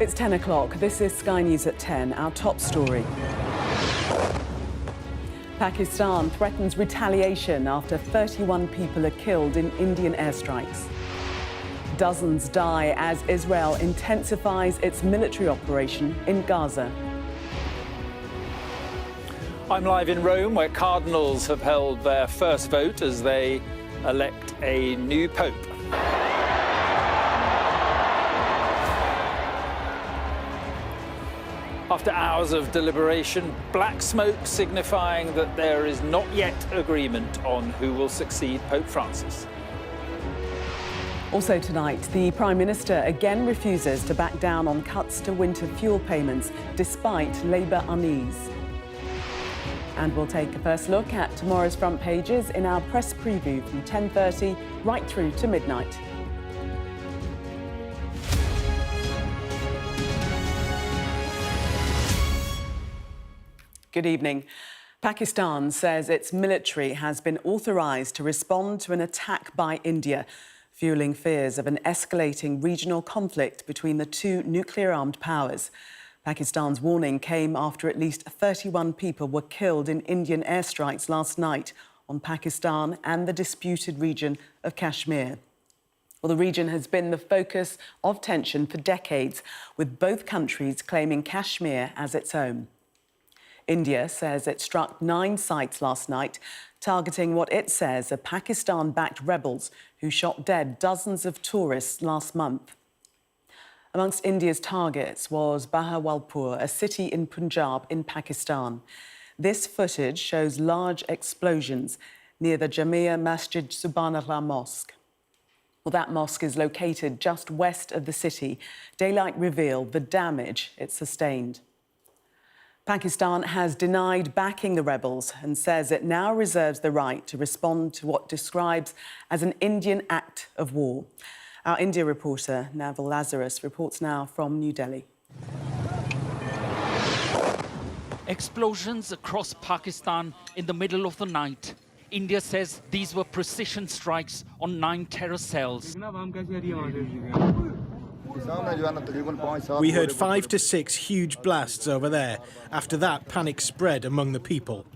It's 10 o'clock. This is Sky News at 10. Our top story. Pakistan threatens retaliation after 31 people are killed in Indian airstrikes. Dozens die as Israel intensifies its military operation in Gaza. I'm live in Rome, where cardinals have held their first vote as they elect a new pope. After hours of deliberation, black smoke signifying that there is not yet agreement on who will succeed Pope Francis. Also tonight, the Prime Minister again refuses to back down on cuts to winter fuel payments despite Labour unease. And we'll take a first look at tomorrow's front pages in our press preview from 10:30 right through to midnight. Good evening. Pakistan says its military has been authorised to respond to an attack by India, fuelling fears of an escalating regional conflict between the two nuclear-armed powers. Pakistan's warning came after at least 31 people were killed in Indian airstrikes last night on Pakistan and the disputed region of Kashmir. Well, the region has been the focus of tension for decades, with both countries claiming Kashmir as its own. India says it struck 9 sites last night, targeting what it says are Pakistan-backed rebels who shot dead dozens of tourists last month. Amongst India's targets was Bahawalpur, a city in Punjab in Pakistan. This footage shows large explosions near the Jamia Masjid Subhanallah Mosque. Well, that mosque is located just west of the city. Daylight revealed the damage it sustained. Pakistan has denied backing the rebels and says it now reserves the right to respond to what it describes as an Indian act of war. Our India reporter, Naval Lazarus, reports now from New Delhi. Explosions across Pakistan in the middle of the night. India says these were precision strikes on 9 terror cells. We heard 5 to 6 huge blasts over there. After that, panic spread among the people.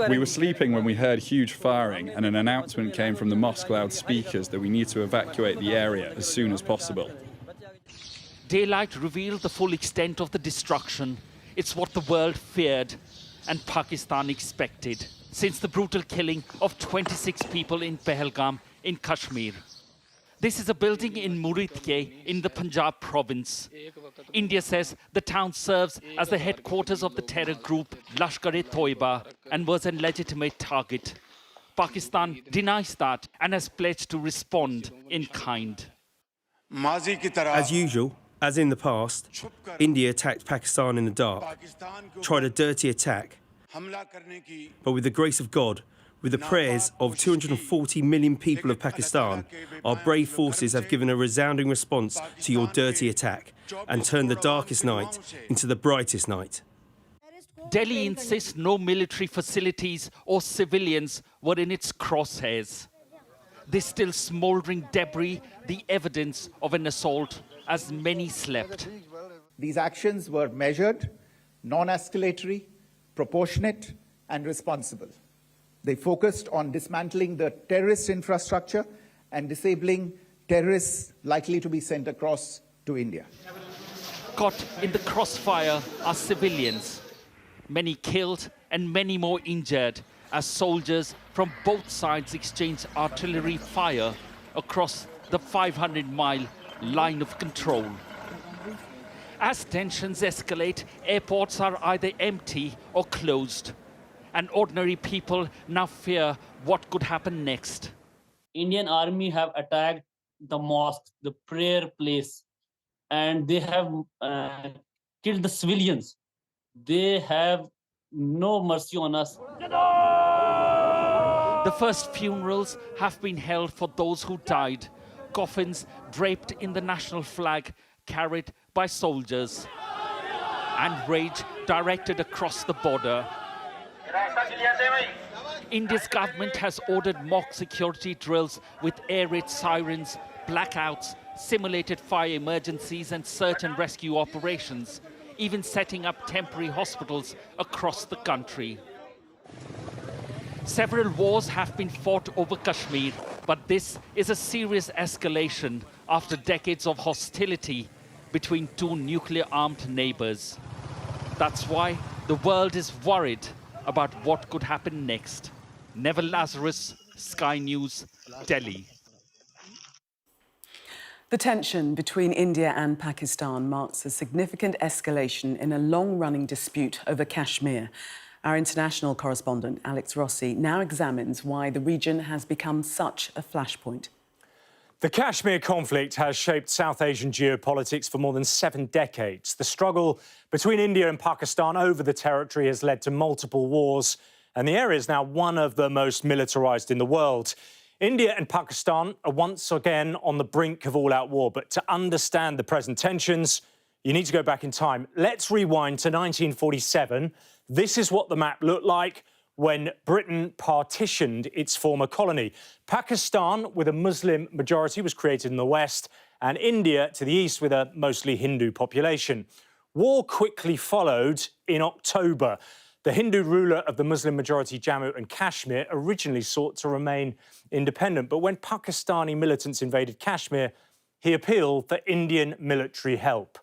We were sleeping when we heard huge firing, and an announcement came from the mosque loudspeakers that we need to evacuate the area as soon as possible. Daylight revealed the full extent of the destruction. It's what the world feared and Pakistan expected since the brutal killing of 26 people in Pahalgam in Kashmir. This is a building in Muridke in the Punjab province. India says the town serves as the headquarters of the terror group Lashkar-e-Toiba and was a legitimate target. Pakistan denies that and has pledged to respond in kind. As usual, as in the past, India attacked Pakistan in the dark, tried a dirty attack, but with the grace of God, with the prayers of 240 million people of Pakistan, our brave forces have given a resounding response to your dirty attack and turned the darkest night into the brightest night. Delhi insists no military facilities or civilians were in its crosshairs. There's still smouldering debris, the evidence of an assault, as many slept. These actions were measured, non-escalatory, proportionate and responsible. They focused on dismantling the terrorist infrastructure and disabling terrorists likely to be sent across to India. Caught in the crossfire are civilians, many killed and many more injured as soldiers from both sides exchanged artillery fire across the 500-mile line of control. As tensions escalate, airports are either empty or closed. And ordinary people now fear what could happen next. Indian army have attacked the mosque, the prayer place, and they have killed the civilians. They have no mercy on us. The first funerals have been held for those who died. Coffins draped in the national flag carried by soldiers. And rage directed across the border. India's government has ordered mock security drills with air raid sirens blackouts, simulated fire emergencies and search and rescue operations, even setting up temporary hospitals across the country. Several wars have been fought over Kashmir, but this is a serious escalation after decades of hostility between two nuclear-armed neighbors. That's why the world is worried about what could happen next. Neville Lazarus, Sky News, Delhi. The tension between India and Pakistan marks a significant escalation in a long-running dispute over Kashmir. Our international correspondent, Alex Rossi, now examines why the region has become such a flashpoint. The Kashmir conflict has shaped South Asian geopolitics for more than 7 decades. The struggle between India and Pakistan over the territory has led to multiple wars, and the area is now one of the most militarized in the world. India and Pakistan are once again on the brink of all-out war, but to understand the present tensions, you need to go back in time. Let's rewind to 1947. This is what the map looked like when Britain partitioned its former colony. Pakistan, with a Muslim majority, was created in the west, and India to the east with a mostly Hindu population. War quickly followed in October. The Hindu ruler of the Muslim-majority Jammu and Kashmir originally sought to remain independent, but when Pakistani militants invaded Kashmir, he appealed for Indian military help.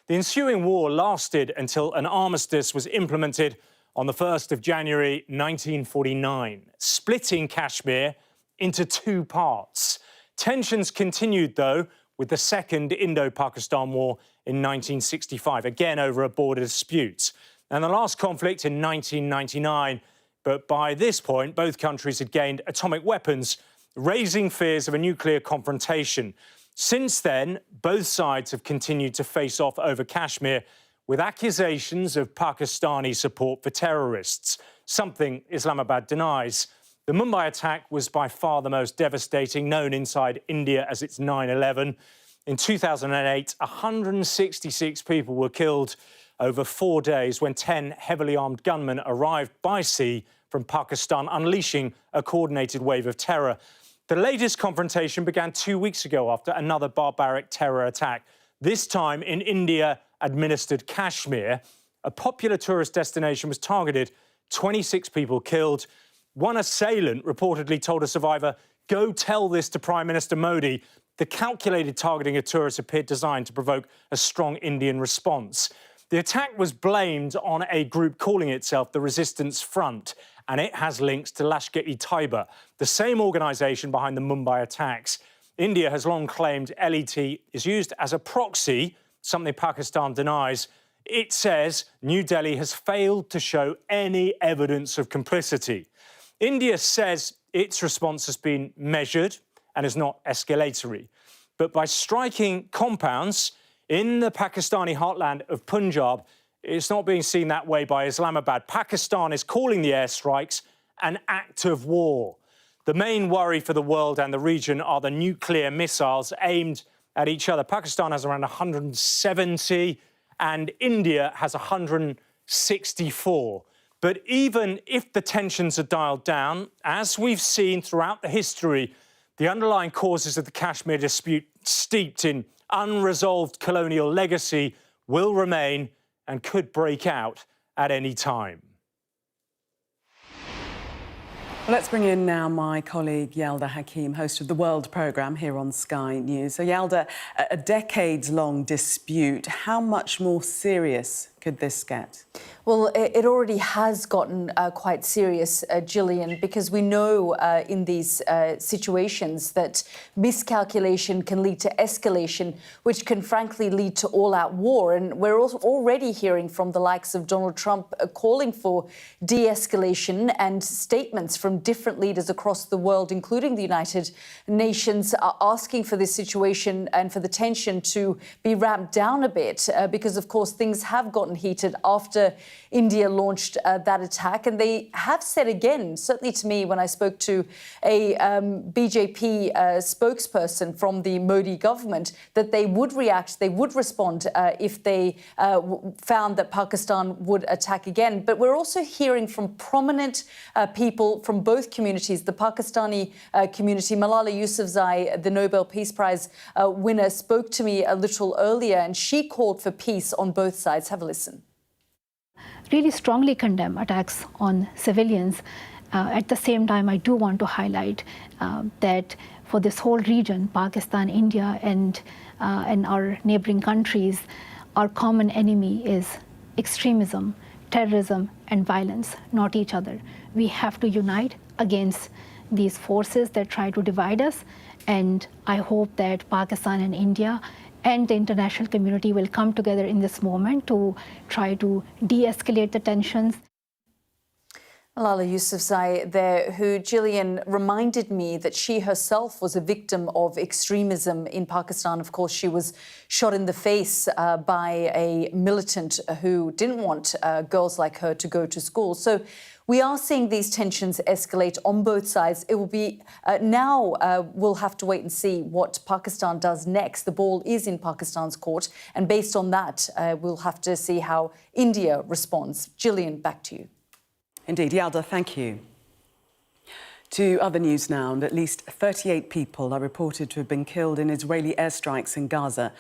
The ensuing war lasted until an armistice was implemented on the 1st of January 1949, splitting Kashmir into 2 parts. Tensions continued, though, with the Second Indo-Pakistan War in 1965, again over a border dispute, and the last conflict in 1999. But by this point, both countries had gained atomic weapons, raising fears of a nuclear confrontation. Since then, both sides have continued to face off over Kashmir, with accusations of Pakistani support for terrorists, something Islamabad denies. The Mumbai attack was by far the most devastating, known inside India as its 9/11. In 2008, 166 people were killed over 4 days when 10 heavily armed gunmen arrived by sea from Pakistan, unleashing a coordinated wave of terror. The latest confrontation began 2 weeks ago after another barbaric terror attack, this time in India-administered Kashmir. A popular tourist destination was targeted, 26 people killed. One assailant reportedly told a survivor, "Go tell this to Prime Minister Modi." The calculated targeting of tourists appeared designed to provoke a strong Indian response. The attack was blamed on a group calling itself the Resistance Front, and it has links to Lashkar-e-Taiba, the same organisation behind the Mumbai attacks. India has long claimed LET is used as a proxy, something Pakistan denies. It says New Delhi has failed to show any evidence of complicity. India says its response has been measured and is not escalatory. But by striking compounds in the Pakistani heartland of Punjab, it's not being seen that way by Islamabad. Pakistan is calling the airstrikes an act of war. The main worry for the world and the region are the nuclear missiles aimed at each other. Pakistan has around 170 and India has 164. But even if the tensions are dialed down, as we've seen throughout the history, the underlying causes of the Kashmir dispute, steeped in unresolved colonial legacy, will remain and could break out at any time. Well, let's bring in now my colleague Yelda Hakim, host of the World programme here on Sky News. So, Yelda, a decades-long dispute. How much more serious could this get? Well, it already has gotten quite serious, Gillian, because we know in these situations that miscalculation can lead to escalation, which can frankly lead to all-out war. And we're also already hearing from the likes of Donald Trump calling for de-escalation, and statements from different leaders across the world, including the United Nations, are asking for this situation and for the tension to be ramped down a bit because, of course, things have gotten gotten heated after India launched that attack. And they have said again, certainly to me when I spoke to a BJP spokesperson from the Modi government, that they would react, they would respond if they found that Pakistan would attack again. But we're also hearing from prominent people from both communities, the Pakistani community. Malala Yousafzai, the Nobel Peace Prize winner, spoke to me a little earlier, and she called for peace on both sides. Have a listen. Really strongly condemn attacks on civilians. At the same time, I do want to highlight that for this whole region, Pakistan, India, and our neighboring countries, our common enemy is extremism, terrorism, and violence, not each other. We have to unite against these forces that try to divide us, and I hope that Pakistan and India and the international community will come together in this moment to try to de-escalate the tensions. Malala Yousafzai there, who, Gillian, reminded me that she herself was a victim of extremism in Pakistan. Of course, she was shot in the face by a militant who didn't want girls like her to go to school. So we are seeing these tensions escalate on both sides. It will be now we'll have to wait and see what Pakistan does next. The ball is in Pakistan's court, and based on that, we'll have to see how India responds. Gillian, back to you. Indeed, Yalda, thank you. To other news now, and at least 38 people are reported to have been killed in Israeli airstrikes in Gaza.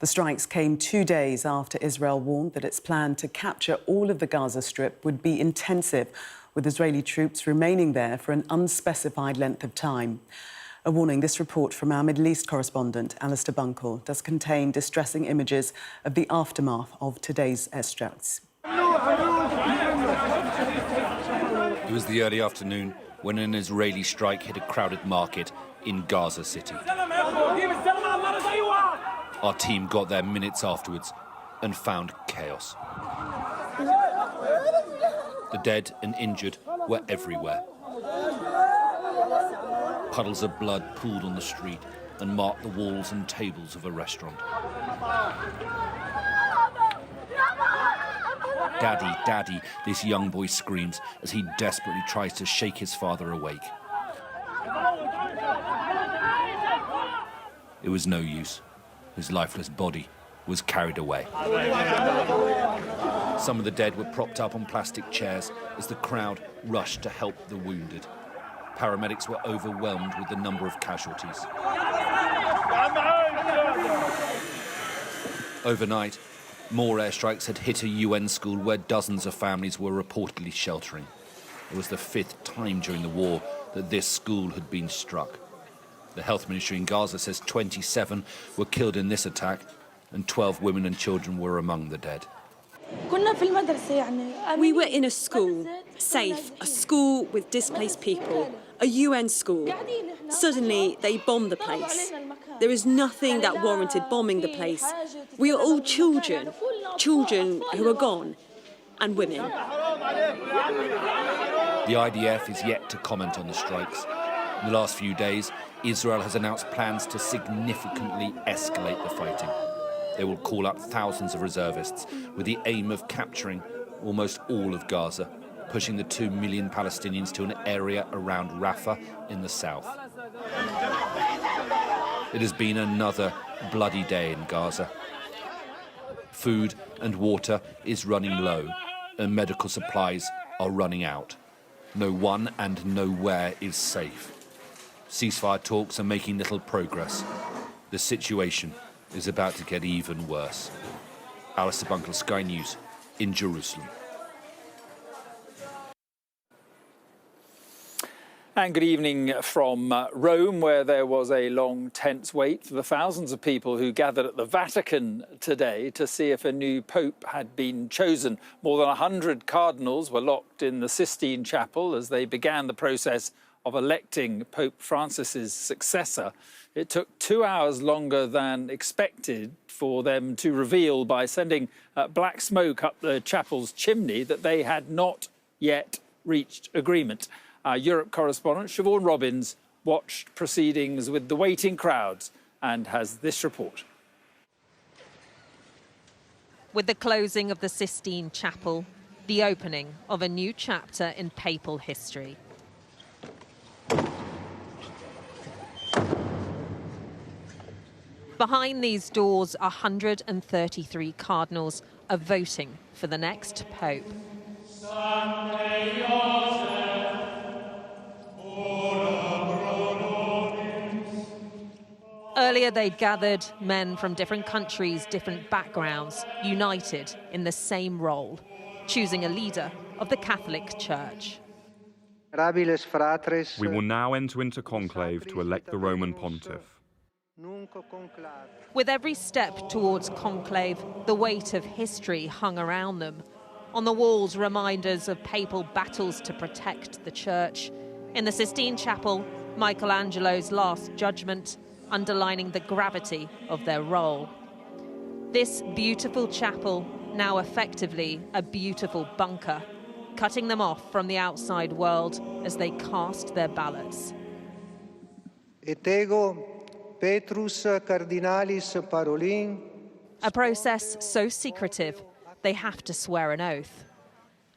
The strikes came 2 days after Israel warned that its plan to capture all of the Gaza Strip would be intensive, with Israeli troops remaining there for an unspecified length of time. A warning, this report from our Middle East correspondent, Alistair Bunkle, does contain distressing images of the aftermath of today's airstrikes. It was the early afternoon when an Israeli strike hit a crowded market in Gaza City. Our team got there minutes afterwards and found chaos. The dead and injured were everywhere. Puddles of blood pooled on the street and marked the walls and tables of a restaurant. "Daddy, Daddy," this young boy screams as he desperately tries to shake his father awake. It was no use. His lifeless body was carried away. Some of the dead were propped up on plastic chairs as the crowd rushed to help the wounded. Paramedics were overwhelmed with the number of casualties. Overnight, more airstrikes had hit a UN school where dozens of families were reportedly sheltering. It was the 5th time during the war that this school had been struck. The health ministry in Gaza says 27 were killed in this attack and 12 women and children were among the dead. We were in a school, safe, a school with displaced people, a UN school. Suddenly, they bombed the place. There is nothing that warranted bombing the place. We are all children, children who are gone, and women. The IDF is yet to comment on the strikes. In the last few days, Israel has announced plans to significantly escalate the fighting. They will call up thousands of reservists with the aim of capturing almost all of Gaza, pushing the 2 million Palestinians to an area around Rafah in the south. It has been another bloody day in Gaza. Food and water is running low, and medical supplies are running out. No one and nowhere is safe. Ceasefire talks are making little progress. The situation is about to get even worse. Alistair Bunkle, Sky News, in Jerusalem. And good evening from Rome, where there was a long, tense wait for the thousands of people who gathered at the Vatican today to see if a new pope had been chosen. More than 100 cardinals were locked in the Sistine Chapel as they began the process of electing Pope Francis's successor. It took 2 hours longer than expected for them to reveal by sending black smoke up the chapel's chimney that they had not yet reached agreement. Our Europe correspondent, Siobhan Robbins, watched proceedings with the waiting crowds and has this report. With the closing of the Sistine Chapel, the opening of a new chapter in papal history. Behind these doors, 133 cardinals are voting for the next pope. Earlier they'd gathered men from different countries, different backgrounds, united in the same role, choosing a leader of the Catholic Church. We will now enter into conclave to elect the Roman pontiff. With every step towards conclave, the weight of history hung around them. On the walls, reminders of papal battles to protect the church. In the Sistine Chapel, Michelangelo's Last Judgment, underlining the gravity of their role. This beautiful chapel, now effectively a beautiful bunker, cutting them off from the outside world as they cast their ballots. Et ego Petrus cardinalis parolin. A process so secretive, they have to swear an oath.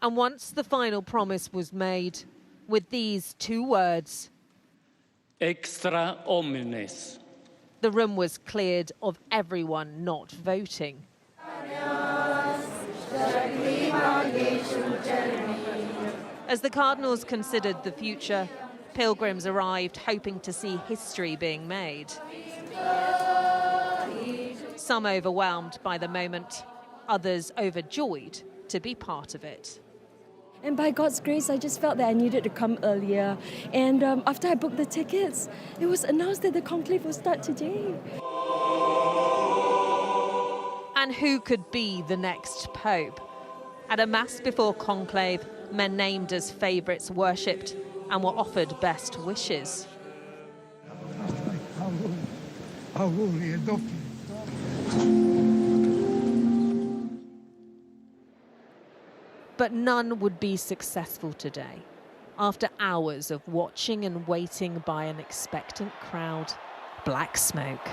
And once the final promise was made, with these two words, Extra omnes. the room was cleared of everyone not voting. As the cardinals considered the future, pilgrims arrived hoping to see history being made. Some overwhelmed by the moment, others overjoyed to be part of it. And by God's grace, I just felt that I needed to come earlier. And after I booked the tickets, it was announced that the conclave will start today. And who could be the next pope? At a mass before conclave, men named as favourites worshipped and were offered best wishes. But none would be successful today. After hours of watching and waiting by an expectant crowd, black smoke.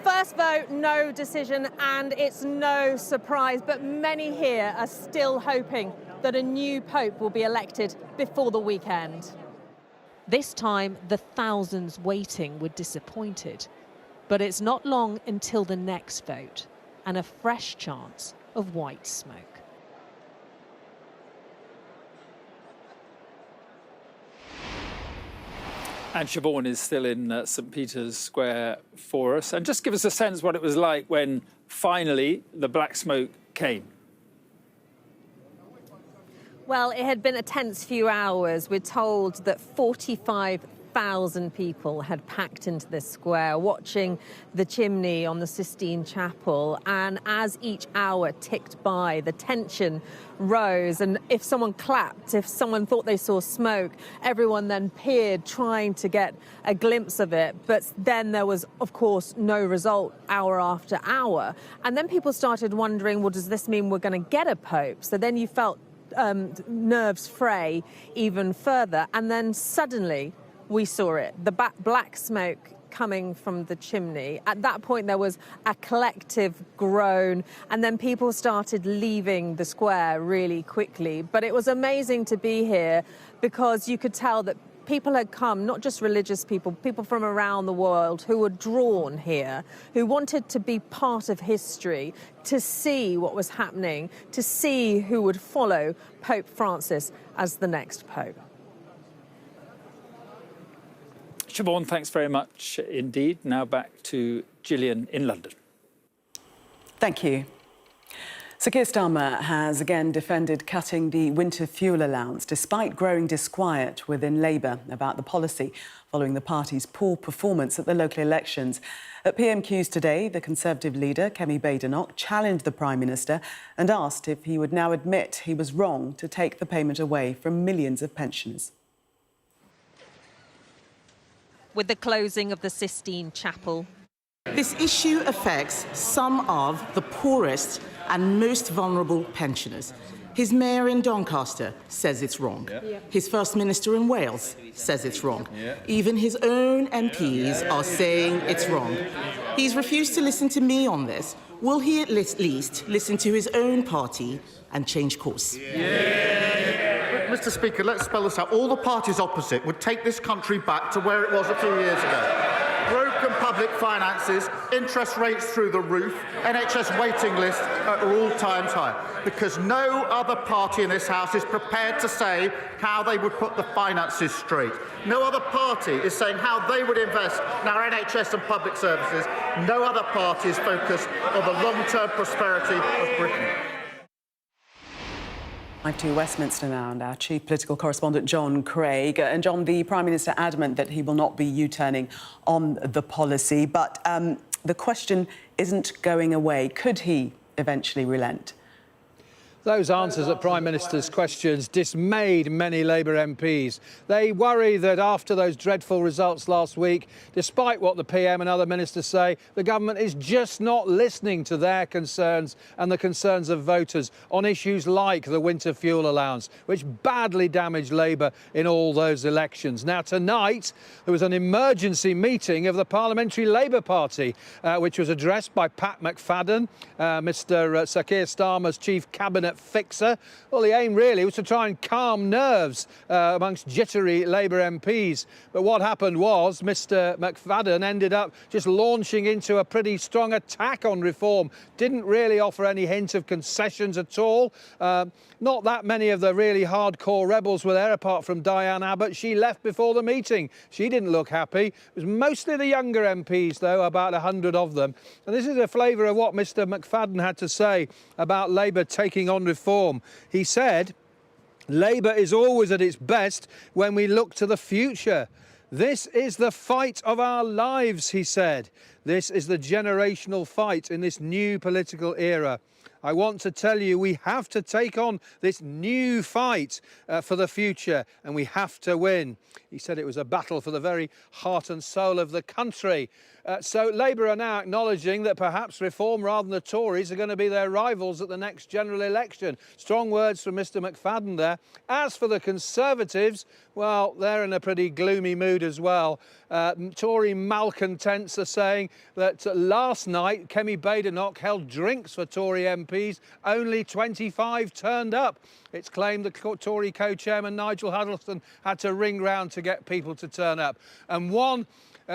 First vote, no decision, and it's no surprise, but many here are still hoping that a new pope will be elected before the weekend. This time, the thousands waiting were disappointed. But it's not long until the next vote and a fresh chance of white smoke. And Siobhan is still in St. Peter's Square for us. And just give us a sense what it was like when finally the black smoke came. Well, it had been a tense few hours. We're told that 45,000 people had packed into this square, watching the chimney on the Sistine Chapel. And as each hour ticked by, the tension rose. And if someone clapped, if someone thought they saw smoke, everyone then peered, trying to get a glimpse of it. But then there was, of course, no result hour after hour. And then people started wondering, well, does this mean we're going to get a pope? So then you felt nerves fray even further. And then suddenly we saw it, the black smoke coming from the chimney. At that point, there was a collective groan, and then people started leaving the square really quickly. But it was amazing to be here because you could tell that people had come, not just religious people, people from around the world who were drawn here, who wanted to be part of history, to see what was happening, to see who would follow Pope Francis as the next pope. Siobhan, thanks very much indeed. Now back to Gillian in London. Thank you. Sir Keir Starmer has again defended cutting the winter fuel allowance, despite growing disquiet within Labour about the policy following the party's poor performance at the local elections. At PMQs today, the Conservative leader, Kemi Badenoch, challenged the Prime Minister and asked if he would now admit he was wrong to take the payment away from millions of pensioners. With the closing of the Sistine Chapel, this issue affects some of the poorest and most vulnerable pensioners. His mayor in Doncaster says it's wrong. His First Minister in Wales says it's wrong. Even his own MPs are saying it's wrong. He's refused to listen to me on this. Will he at least listen to his own party and change course? Mr. Speaker, let's spell this out. All the parties opposite would take this country back to where it was a few years ago. Broken public finances, interest rates through the roof, NHS waiting lists at all-time high. Because no other party in this House is prepared to say how they would put the finances straight. No other party is saying how they would invest in our NHS and public services. No other party is focused on the long-term prosperity of Britain. Live to Westminster now, and our chief political correspondent, John Craig. And John, the Prime Minister adamant that he will not be U-turning on the policy, but the question isn't going away. Could he eventually relent? Those answers at Prime Minister's questions dismayed many Labour MPs. They worry that after those dreadful results last week, despite what the PM and other ministers say, the government is just not listening to their concerns and the concerns of voters on issues like the winter fuel allowance, which badly damaged Labour in all those elections. Now, tonight, there was an emergency meeting of the Parliamentary Labour Party, which was addressed by Pat McFadden, Mr Sir Keir Starmer's chief cabinet fixer. Well, the aim really was to try and calm nerves amongst jittery Labour MPs. But what happened was Mr McFadden ended up just launching into a pretty strong attack on reform. Didn't really offer any hint of concessions at all. Not that many of the really hardcore rebels were there, apart from Diane Abbott. She left before the meeting. She didn't look happy. It was mostly the younger MPs, though, about 100 of them. And this is a flavour of what Mr McFadden had to say about Labour taking on reform. He said, Labour is always at its best when we look to the future. This is the fight of our lives, he said. This is the generational fight in this new political era. I want to tell you, we have to take on this new fight for the future, and we have to win. He said it was a battle for the very heart and soul of the country. So Labour are now acknowledging that perhaps Reform, rather than the Tories, are going to be their rivals at the next general election. Strong words from Mr McFadden there. As for the Conservatives, well, they're in a pretty gloomy mood as well. Tory malcontents are saying that last night Kemi Badenoch held drinks for Tory MPs. Only 25 turned up. It's claimed the Tory co-chairman Nigel Huddleston had to ring round to get people to turn up. And one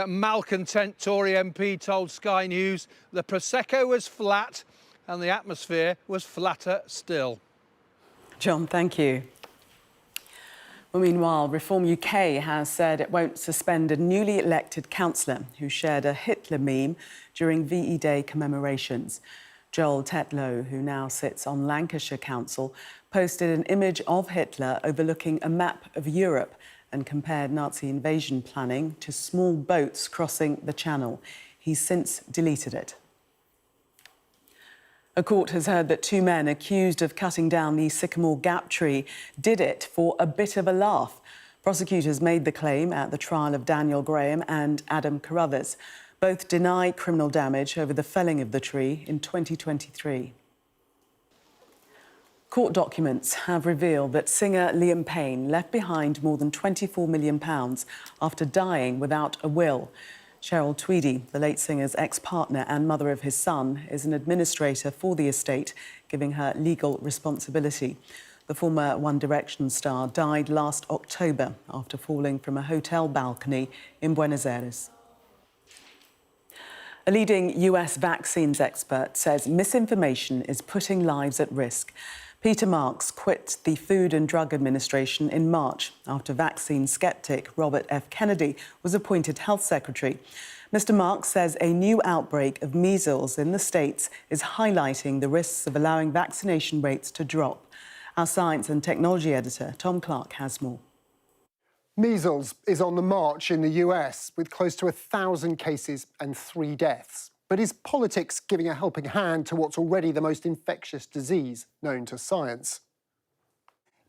malcontent Tory MP told Sky News the Prosecco was flat and the atmosphere was flatter still. John, thank you. Well, meanwhile, Reform UK has said it won't suspend a newly elected councillor who shared a Hitler meme during VE Day commemorations. Joel Tetlow, who now sits on Lancashire Council, posted an image of Hitler overlooking a map of Europe and compared Nazi invasion planning to small boats crossing the Channel. He's since deleted it. A court has heard that two men accused of cutting down the Sycamore Gap tree did it for a bit of a laugh. Prosecutors made the claim at the trial of Daniel Graham and Adam Carruthers. Both deny criminal damage over the felling of the tree in 2023. Court documents have revealed that singer Liam Payne left behind more than £24 million after dying without a will. Cheryl Tweedy, the late singer's ex-partner and mother of his son, is an administrator for the estate, giving her legal responsibility. The former One Direction star died last October after falling from a hotel balcony in Buenos Aires. A leading US vaccines expert says misinformation is putting lives at risk. Peter Marks quit the Food and Drug Administration in March after vaccine skeptic Robert F. Kennedy was appointed health secretary. Mr. Marks says a new outbreak of measles in the States is highlighting the risks of allowing vaccination rates to drop. Our science and technology editor, Tom Clark, has more. Measles is on the march in the US, with close to 1,000 cases and 3 deaths. But is politics giving a helping hand to what's already the most infectious disease known to science?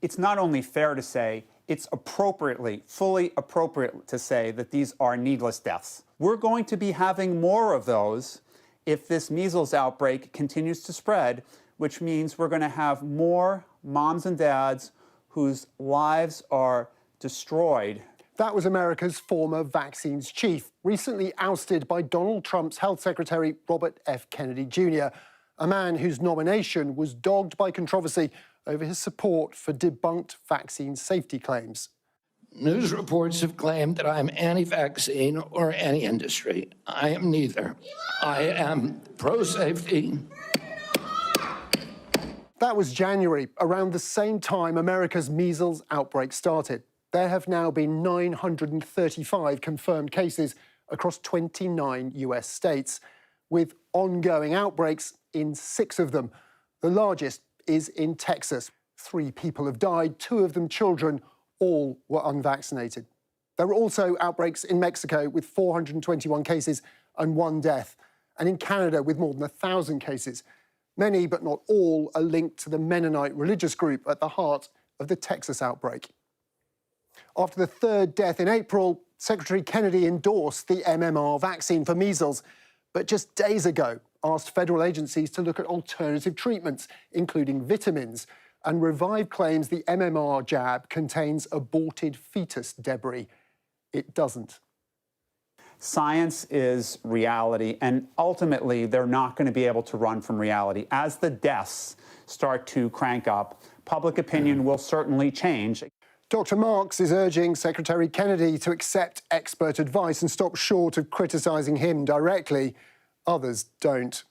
It's not only fair to say, it's appropriately, fully appropriate to say that these are needless deaths. We're going to be having more of those if this measles outbreak continues to spread, which means we're going to have more moms and dads whose lives are destroyed. That was America's former vaccines chief, recently ousted by Donald Trump's health secretary, Robert F. Kennedy Jr., a man whose nomination was dogged by controversy over his support for debunked vaccine safety claims. News reports have claimed that I'm anti-vaccine or anti-industry. I am neither. I am pro-safety. That was January, around the same time America's measles outbreak started. There have now been 935 confirmed cases across 29 US states, with ongoing outbreaks in 6 of them. The largest is in Texas. 3 people have died, 2 of them children. All were unvaccinated. There were also outbreaks in Mexico with 421 cases and 1 death, and in Canada with more than 1,000 cases. Many, but not all, are linked to the Mennonite religious group at the heart of the Texas outbreak. After the 3rd death in April, Secretary Kennedy endorsed the MMR vaccine for measles, but just days ago asked federal agencies to look at alternative treatments, including vitamins, and revived claims the MMR jab contains aborted fetus debris. It doesn't. Science is reality, and ultimately they're not going to be able to run from reality. As the deaths start to crank up, public opinion will certainly change. Dr. Marks is urging Secretary Kennedy to accept expert advice and stop short of criticising him directly. Others don't.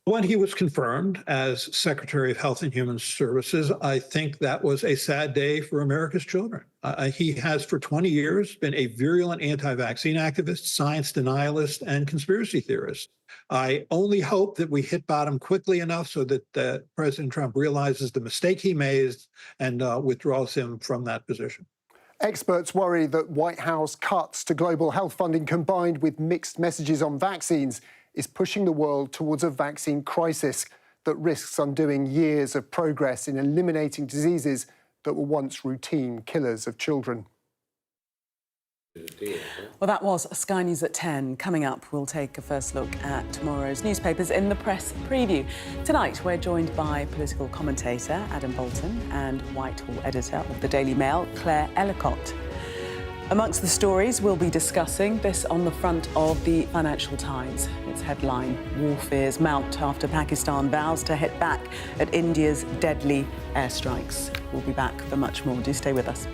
When he was confirmed as Secretary of Health and Human Services, I think that was a sad day for America's children. He has for 20 years been a virulent anti-vaccine activist, science denialist, and conspiracy theorist. I only hope that we hit bottom quickly enough so that President Trump realizes the mistake he made and withdraws him from that position. Experts worry that White House cuts to global health funding combined with mixed messages on vaccines is pushing the world towards a vaccine crisis that risks undoing years of progress in eliminating diseases that were once routine killers of children. Well, that was Sky News at 10. Coming up, we'll take a first look at tomorrow's newspapers in the press preview. Tonight, we're joined by political commentator Adam Bolton and Whitehall editor of the Daily Mail, Claire Ellicott. Amongst the stories we'll be discussing, this on the front of the Financial Times. Its headline, war fears mount after Pakistan vows to hit back at India's deadly airstrikes. We'll be back for much more. Do stay with us.